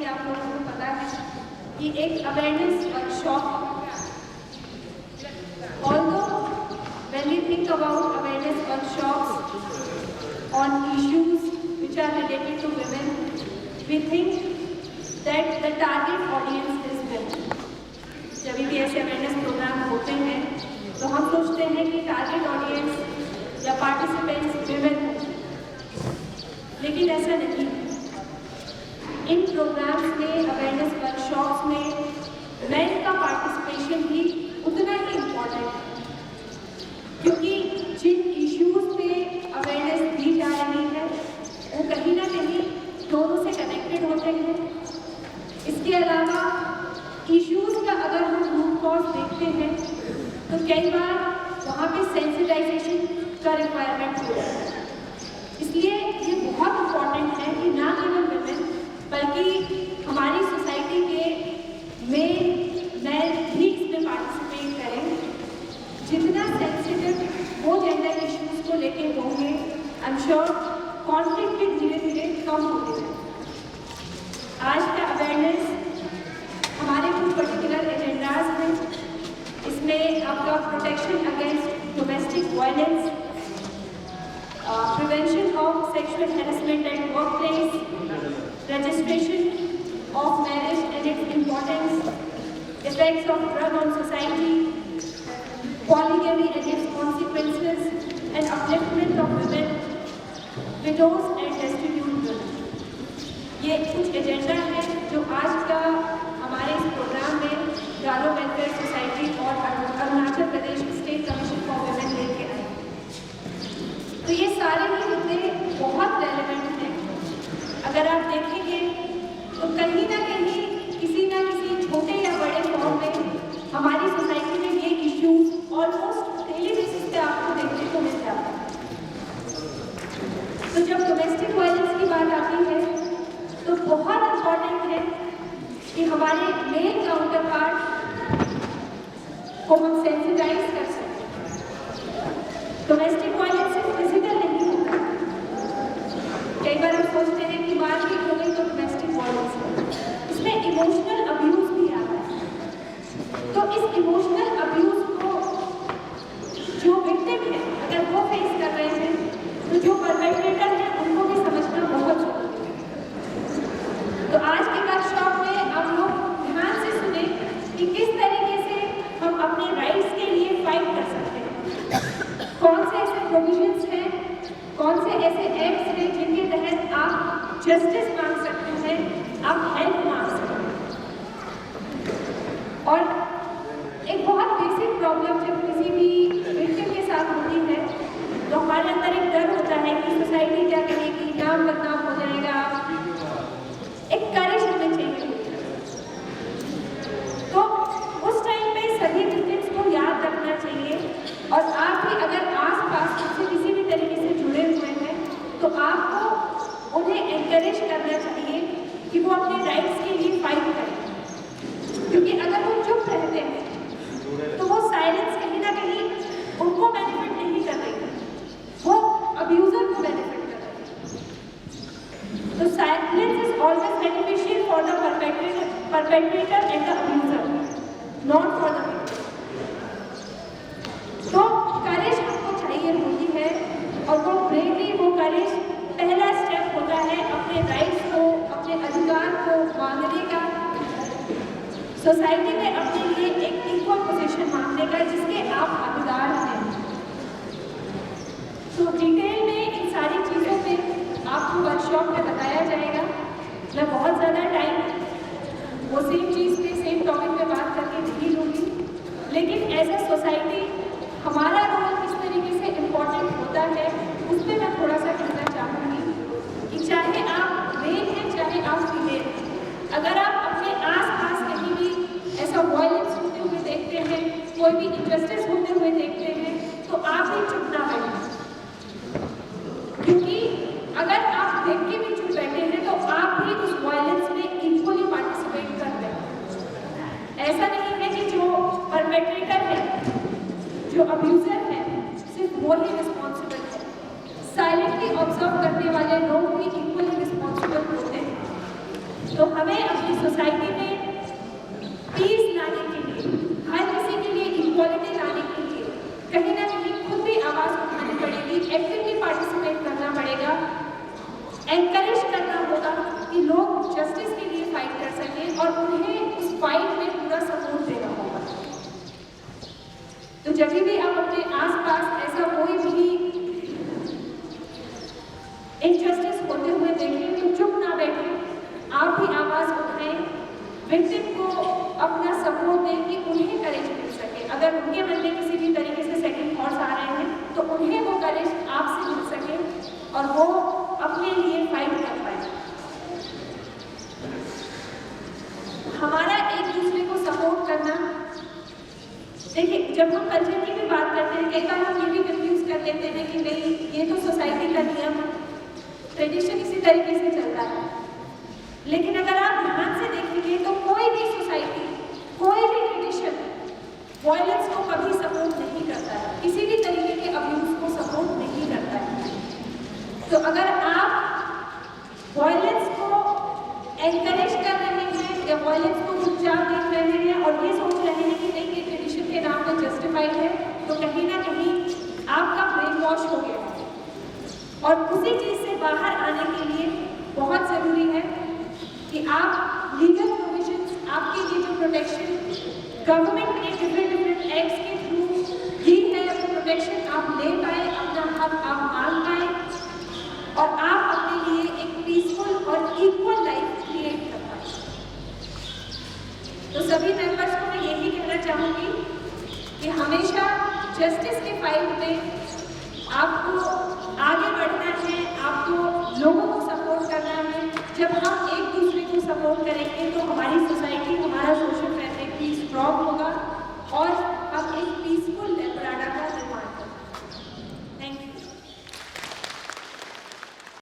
कि आप लोगों को पता है कि एक awareness workshop, although when we think about awareness workshops on issues which are related to women, we think that the target audience is women. जब भी ऐसे अवेयरनेस प्रोग्राम होते हैं तो हम सोचते हैं कि टारगेट ऑडियंस या पार्टिसिपेंट्स विमेन हैं, लेकिन ऐसा नहीं है। इन प्रोग्राम्स में, अवेयरनेस वर्कशॉप्स में मेन का पार्टिसिपेशन भी उतना ही इम्पॉर्टेंट है, क्योंकि जिन इश्यूज पे अवेयरनेस दी जा रही है वो कहीं ना कहीं दोनों से कनेक्टेड होते हैं। इसके अलावा इश्यूज का अगर हम रूट कॉज देखते हैं तो कई बार वहाँ पे सेंसिटाइजेशन का रिक्वायरमेंट होता है। इसलिए ये बहुत इम्पॉर्टेंट है कि ना केवल विमेन बल्कि हमारी सोसाइटी के मैन भी इसमें पार्टिसिपेट करें। जितना सेंसिटिव वो जेंडर इश्यूज को लेके होंगे, आई एम श्योर कॉन्फ्लिक्ट भी धीरे धीरे कम होते हैं। आज का अवेयरनेस हमारे कुछ पर्टिकुलर एजेंडाज हैं। इसमें आपका protection against domestic violence, prevention of sexual harassment at work place, registration of marriage and its importance, effects of drug on society, polygamy and its consequences, and upliftment of women, widows and destitute women. ये कुछ agenda है जो आज का हमारे इस programme में गारो welfare society और Arunachal Pradesh state commission for women लेके आए। तो ये सारे ही मुद्दे बहुत रेलेवेंट हैं। अगर आप देखेंगे तो कहीं ना किसी छोटे या बड़े फॉर्म में हमारी सोसाइटी में ये इश्यूज ऑलमोस्ट डेली बेसिस पे आपको देखने को मिल जाता है। तो जब डोमेस्टिक वायलेंस की बात आती है तो बहुत इम्पॉर्टेंट है कि हमारे मेल काउंटर पार्ट को हम सेंसिटाइज कर सकें। डोमेस्टिक वायलेंस सिर्फ फिजिकल नहीं होता। कई बार हम सोचते हैं कि मारपीट हो गई तो डोमेस्टिक वायलेंस है, इसमें इमोशनल अब्यूज भी आता है। तो इस इमोशनल अब्यूज को जो विक्टिम है अगर वो फेस कर रहे हैं तो जो परपेट्रेटर है उनको भी समझना बहुत जरूरी है। तो आज के वर्कशॉप में आप लोग ध्यान से सुने कि किस तरीके से हम अपने राइट्स के लिए फाइट कर सकते हैं। कौन से ऐसे प्रोविजंस हैं, कौन से ऐसे एक्ट्स हैं जिनके तहत आप जस्टिस मांग सकते हैं, आप हेल्प मांग सकते हैं। और एक बहुत बेसिक प्रॉब्लम जब किसी भी विक्टिम के साथ होती है तो हमारे अंदर एक डर होता है कि सोसाइटी क्या कहेगी, नाम बदनाम हो जाएगा। एक करेज हमें चाहिए। तो उस टाइम पे सभी विक्टिम्स को याद रखना चाहिए, और आप भी अगर आस-पास उनसे किसी भी तरीके से जुड़े हुए हैं तो आपको उन्हें एनकरेज करना चाहिए कि वो अपने राइट्स के लिए फाइट करें। क्योंकि अगर वो चुप रहते हैं तो वो साइलेंस कहीं ना कहीं उनको बेनिफिट नहीं कर रही है, वो अब्यूजर को बेनिफिट कर रही है। तो silence is always beneficial for the perpetrator and the abuser, not for the victim. तो करेज हमको चाहिए होती है, और वो ब्रेवरी, वो करेज पहला स्टेप होता है अपने राइट्स को, अपने अधिकार को मांगने का, सोसाइटी में अपने लिए एक इक्वल पोजीशन मांगने का जिसके आप हकदार हैं। तो डिटेल में इन सारी चीज़ों पे आपको वर्कशॉप में बताया जाएगा। मैं बहुत ज़्यादा टाइम वो सेम चीज़ पे, सेम टॉपिक पे बात करके नहीं लूँगी, लेकिन एज ए सोसाइटी हमारा रोल किस तरीके से इम्पोर्टेंट होता है उस पर मैं थोड़ा सा कहना चाहूँगी कि चाहे आप मेल हैं चाहे आप फीमेल हैं, अगर आप अपने आस-पास कहीं भी ऐसा वायलेंस होते हुए देखते हैं, कोई भी इनजस्टिस होते हुए देखते हैं, तो आप भी चुप ना बैठें। क्योंकि अगर आप देख के भी चुप बैठे हैं तो आप भी उस वायलेंस में इक्वली पार्टिसिपेट कर रहे हैं। ऐसा नहीं है कि जो परपेट्रेटर है, जो अब्यूजर है, सिर्फ वो ही रिस्पॉन्सिबल है। साइलेंट एनकरेज करना होगा कि लोग जस्टिस के लिए फाइट कर सकें और उन्हें उस फाइट में पूरा सपोर्ट देना होगा। तो जब भी आप अपने आसपास ऐसा कोई भी इनजस्टिस होते हुए देखें तो चुप ना बैठें, आप भी आवाज उठाएं, विक्टिम को अपना सपोर्ट दें कि उन्हें करेज मिल सके। अगर उनके मन में किसी भी तरीके से सेकंड थॉट्स आ रहे हैं तो उन्हें वो करेज आपसे मिल सके और वो अपने लिए फाइट कर पाए। हमारा एक दूसरे को सपोर्ट करना, देखिए जब हम कल्चर की भी बात करते हैं कई बार हम ये भी कंफ्यूज कर लेते हैं कि नहीं ये तो सोसाइटी का नियम है, ट्रेडिशन इसी तरीके से चलता है। लेकिन अगर आप ध्यान से देखेंगे तो कोई भी सोसाइटी, कोई भी ट्रेडिशन वायलेंस को कभी सपोर्ट नहीं करता है, किसी भी तरीके के अब्यूज को सपोर्ट नहीं करता है। तो अगर आप वायलेंस को एनकरेज कर रहे हैं या वायलेंस को चुपचाप देख रहे हैं और ये सोच रहे हैं कि नहीं ये ट्रेडिशन के नाम पर जस्टिफाइड है, तो कहीं ना कहीं आपका ब्रेन वॉश हो गया है। और उसी चीज से बाहर आने के लिए बहुत जरूरी है कि आप लीगल प्रोविजंस, आपके लिए जो प्रोटेक्शन गवर्नमेंट ने डिफरेंट एक्ट्स के थ्रू दी है, वो प्रोटेक्शन आप ले पाए, अपना हक आप मांग पाए और आप अपने लिए एक पीसफुल और इक्वल लाइफ क्रिएट कर पाए। तो सभी मेंबर्स को मैं यही कहना चाहूंगी कि हमेशा जस्टिस के फाइट में आपको आगे बढ़ना है, आपको लोगों को सपोर्ट करना है। जब हम एक दूसरे को सपोर्ट करेंगे तो हमारी सोसाइटी, हमारा सोशल फैब्रिक भी स्ट्रॉन्ग होगा और